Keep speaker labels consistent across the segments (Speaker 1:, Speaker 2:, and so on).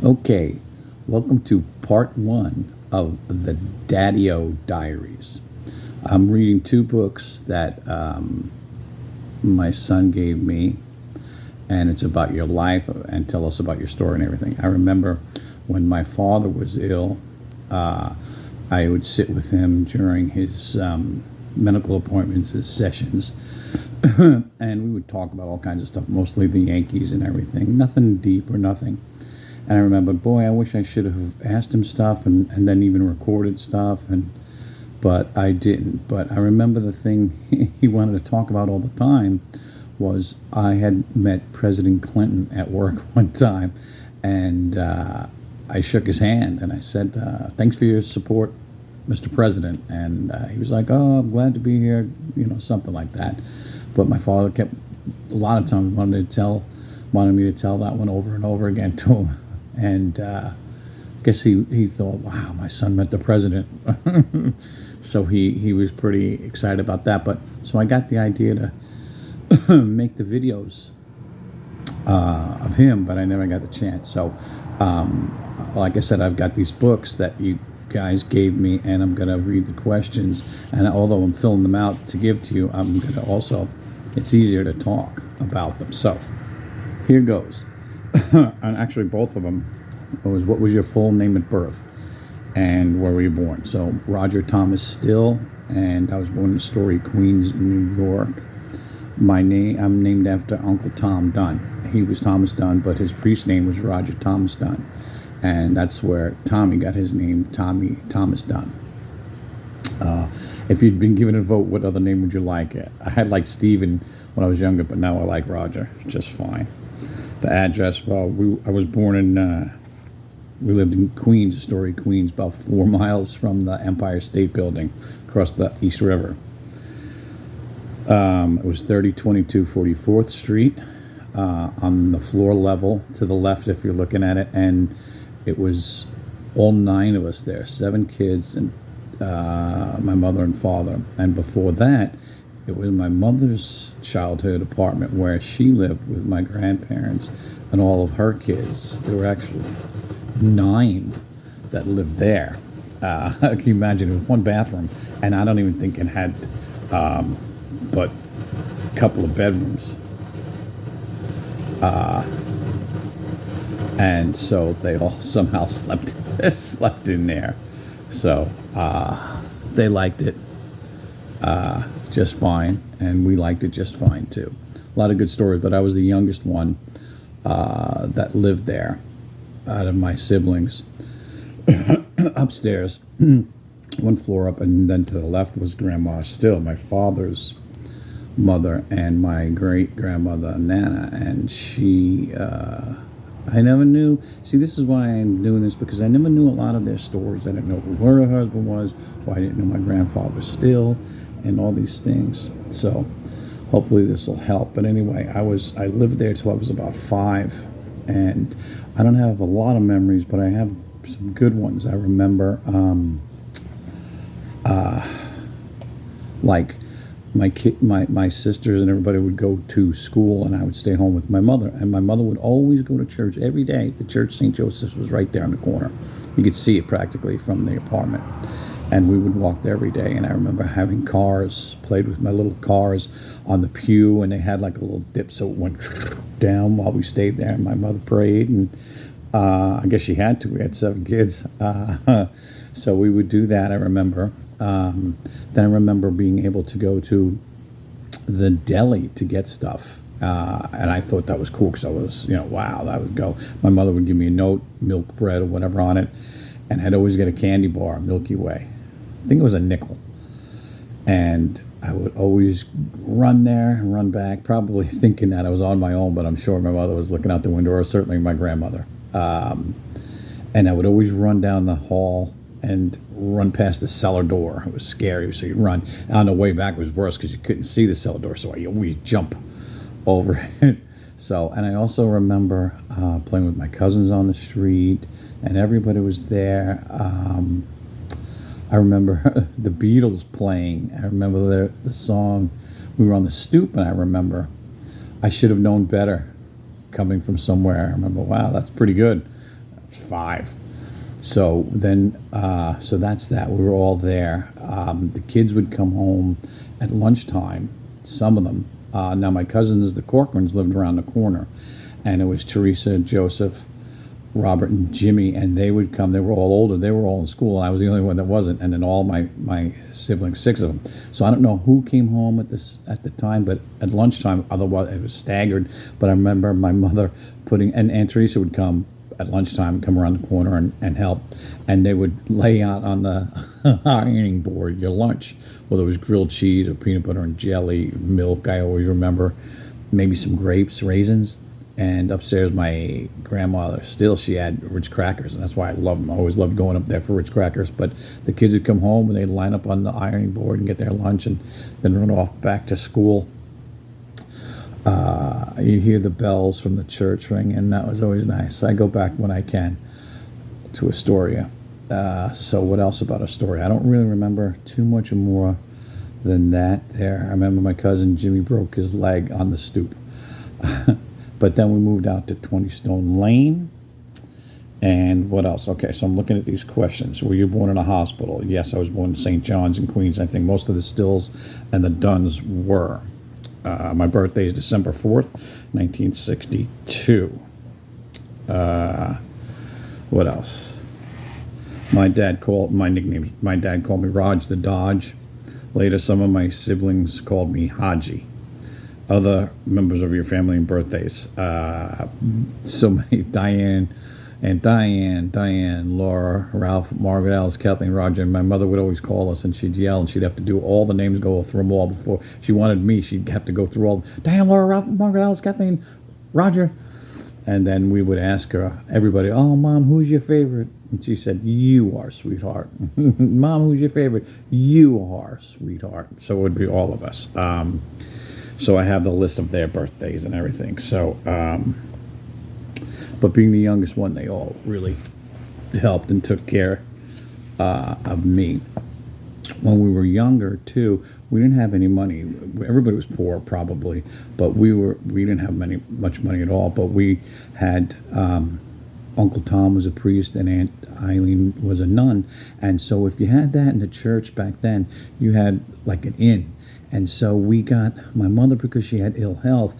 Speaker 1: Okay, welcome to part one of the Daddio Diaries. I'm reading two books that my son gave me, and it's about your life and tell us about your story and everything. I remember when my father was ill, I would sit with him during his medical appointments, his sessions, and we would talk about all kinds of stuff, mostly the Yankees and everything. Nothing deep or nothing. And I remember, boy, I wish I should have asked him stuff and then even recorded stuff, but I didn't. But I remember the thing he wanted to talk about all the time was I had met President Clinton at work one time, and I shook his hand and I said, thanks for your support, Mr. President. And he was like, oh, I'm glad to be here, something like that. But my father kept, a lot of times, wanted me to tell that one over and over again to him. And I guess he thought, wow, my son met the president. So he was pretty excited about that. But so I got the idea to make the videos of him, but I never got the chance. So like I said, I've got these books that you guys gave me, and I'm going to read the questions. And although I'm filling them out to give to you, I'm going to also, it's easier to talk about them. So here goes. And actually both of them was, what was your full name at birth and where were you born? So Roger Thomas Still, and I was born in Story, Queens, New York. I'm named after Uncle Tom Dunn. He was Thomas Dunn, but his priest name was Roger Thomas Dunn, and that's where Tommy got his name, Thomas Dunn. If you'd been given a vote, what other name would you like? I had like Stephen when I was younger, but now I like Roger just fine. The address, well, I was born in, we lived in Queens, Story, Queens, about 4 miles from the Empire State Building, across the East River. It was 3022 44th Street, on the floor level to the left if you're looking at it, and it was all 9 of us there, 7 kids, and my mother and father. And before that, it was my mother's childhood apartment where she lived with my grandparents and all of her kids. There were actually 9 that lived there. Can you imagine? It was 1 bathroom, and I don't even think it had but a couple of bedrooms. And so they all somehow slept in there. So they liked it just fine, and we liked it just fine too. A lot of good stories, but I was the youngest one that lived there out of my siblings. Upstairs, 1 floor up, and then to the left was Grandma Still, my father's mother, and my great-grandmother Nana, and she I never knew. See, this is why I'm doing this, because I never knew a lot of their stories. I didn't know who her husband was, or I didn't know my grandfather Still, and all these things. So hopefully this will help. But anyway, I lived there till I was about 5, and I don't have a lot of memories, but I have some good ones. I remember like my sisters and everybody would go to school, and I would stay home with my mother, and my mother would always go to church every day. The church St. Joseph's was right there on the corner. You could see it practically from the apartment, and we would walk there every day. And I remember having cars, played with my little cars on the pew, and they had like a little dip, so it went down while we stayed there, and my mother prayed, and I guess she had to. We had 7 kids, so we would do that, I remember. Then I remember being able to go to the deli to get stuff, and I thought that was cool, because I was, wow, that would go. My mother would give me a note, milk bread or whatever on it, and I'd always get a candy bar, Milky Way. I think it was a nickel. And I would always run there and run back, probably thinking that I was on my own, but I'm sure my mother was looking out the window, or certainly my grandmother. And I would always run down the hall and run past the cellar door. It was scary, so you run. And on the way back was worse, because you couldn't see the cellar door, so I always jump over it. So, and I also remember playing with my cousins on the street, and everybody was there. I remember the Beatles playing. I remember the song. We were on the stoop, and I remember I should have known better coming from somewhere. I remember, wow, that's pretty good 5. So then, so that's that. We were all there. The kids would come home at lunchtime, some of them. Now, my cousins, the Corcorans, lived around the corner. And it was Teresa, Joseph, Robert, and Jimmy. And they would come. They were all older. They were all in school. And I was the only one that wasn't. And then all my siblings, 6 of them. So I don't know who came home at the time. But at lunchtime, otherwise it was staggered. But I remember my mother putting, and Aunt Teresa would come at lunchtime, come around the corner and help, and they would lay out on the ironing board your lunch, whether it was grilled cheese or peanut butter and jelly, milk, I always remember, maybe some grapes, raisins, and upstairs my grandmother, still she had Ritz crackers, and that's why I love them. I always loved going up there for Ritz crackers. But the kids would come home and they'd line up on the ironing board and get their lunch and then run off back to school. You hear the bells from the church ring, and that was always nice. I go back when I can to Astoria. So what else about Astoria? I don't really remember too much more than that there. I remember my cousin Jimmy broke his leg on the stoop. But then we moved out to 20 Stone Lane. And what else? Okay, so I'm looking at these questions. Were you born in a hospital? Yes, I was born in St. John's in Queens. I think most of the Stills and the Dunns were. My birthday is December 4th, 1962. What else? My dad called my dad called me Raj the Dodge. Later, some of my siblings called me Haji. Other members of your family and birthdays. So many. Diane, Laura, Ralph, Margaret, Alice, Kathleen, Roger. And my mother would always call us, and she'd yell, and she'd have to do all the names, go through them all before she wanted me. She'd have to go through all Diane, Laura, Ralph, Margaret, Alice, Kathleen, Roger. And then we would ask her, everybody, oh, Mom, who's your favorite? And she said, you are, sweetheart. Mom, who's your favorite? You are, sweetheart. So it would be all of us. So I have the list of their birthdays and everything. So, but being the youngest one, they all really helped and took care of me. When we were younger, too, we didn't have any money. Everybody was poor, probably, but we didn't have much money at all. But we had Uncle Tom was a priest and Aunt Eileen was a nun, and so if you had that in the church back then, you had like an inn. And so we got my mother, because she had ill health.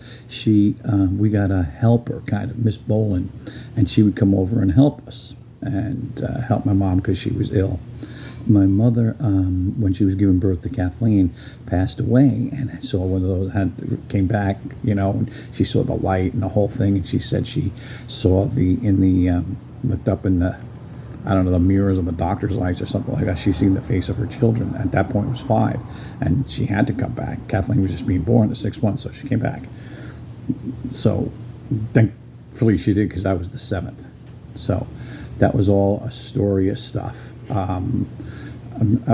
Speaker 1: We got a helper, kind of Miss Boland, and she would come over and help us and help my mom because she was ill. My mother, when she was giving birth to Kathleen, passed away, and so one of those came back, and she saw the light and the whole thing, and she said she saw looked up in the, I don't know, the mirrors of the doctor's lights or something like that. She seen the face of her children. At that point, it was 5, and she had to come back. Kathleen was just being born the 6th one, so she came back. So thankfully she did, because I was the 7th. So that was all Astoria stuff.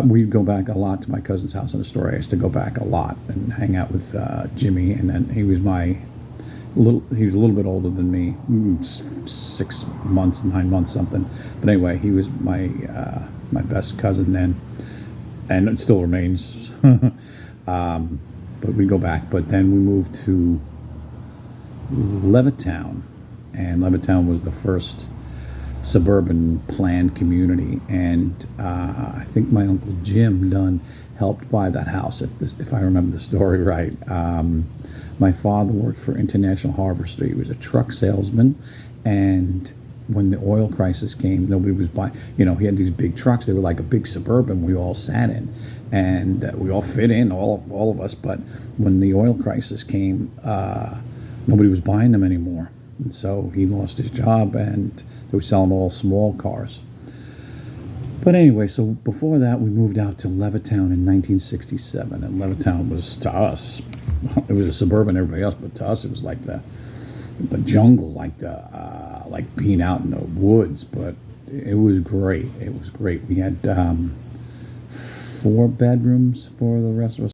Speaker 1: We'd go back a lot to my cousin's house in Astoria. I used to go back a lot and hang out with Jimmy, and then he was a little bit older than me, 6 months, 9 months, something. But anyway, he was my best cousin then, and it still remains. But we go back. But then we moved to Levittown, and Levittown was the first suburban planned community, and I think my Uncle Jim Dunn helped buy that house, if I remember the story right. My father worked for International Harvester. He was a truck salesman, and when the oil crisis came, nobody was buying. He had these big trucks. They were like a big Suburban we all sat in, and we all fit in, all of us. But when the oil crisis came, nobody was buying them anymore. And so he lost his job, and they were selling all small cars. But anyway, so before that, we moved out to Levittown in 1967, and Levittown was, to us, it was a suburban, everybody else, but to us, it was like the jungle, like being out in the woods. But it was great. It was great. We had 4 bedrooms for the rest of us.